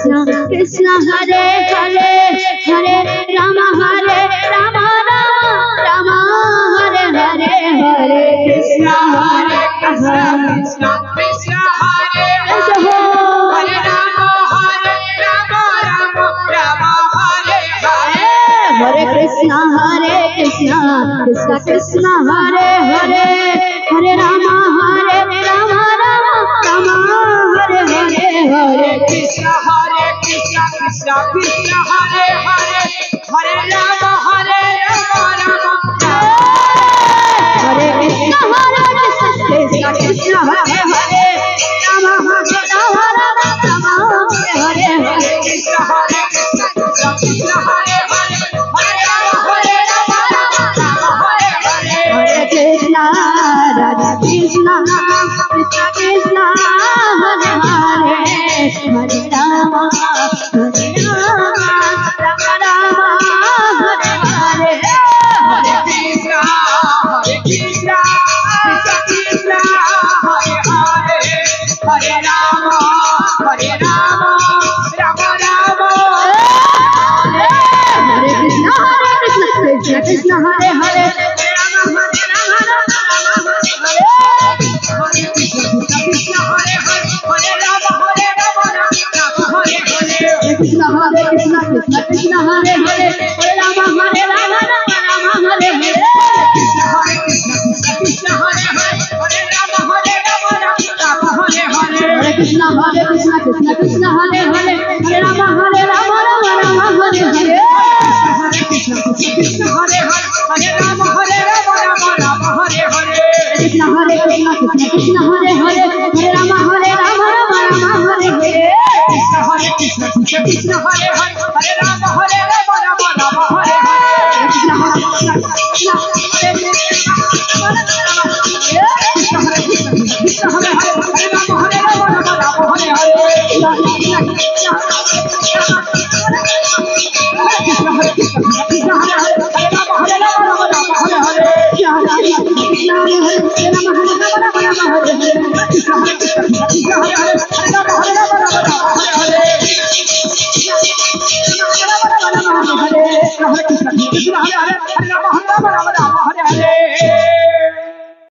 Krishna Krishna Hare Hare Hare Rama Rama Rama Hare Hare Hare Krishna Krishna Krishna Hare Hare Hare Rama Rama Rama Hare Hare Hare Krishna Krishna Krishna Hare Hare Hare Rama Rama Rama Hare Hare Hare Krishna Krishna Krishna Hare Hare Hare Rama Rama Hare Krishna Krishna Krishna Hare Hare Rama Rama Hare Hare Krishna Krishna Krishna Hare Hare Hare Rama Rama Hare Hare Hare Krishna Radha Krishna Krishna Krishna Hare Hare Hare Rama Rama Rama Hare Hare Hare Krishna Krishna Krishna Hare Hare Hare Rama Rama Rama Hare Krishna Krishna Krishna Hare Hare Rama Rama Hare Krishna Hare Hare Rama Hare Krishna Krishna Krishna Hare Hare Hare Rama Rama Hare Hare Krishna Hare Hare Rama Hare Krishna Krishna Krishna Hare Hare Hare Rama Rama Hare Hare Krishna Krishna Hare Hare Rama Rama Hare Hare Krishna Krishna Hare Hare Hare Rama Rama Hare Hare Krishna Krishna Krishna Hare Hare Hare Rama Rama Hare Hare Krishna Krishna Hare Krishna Hare Hare Rama Rama Hare Hare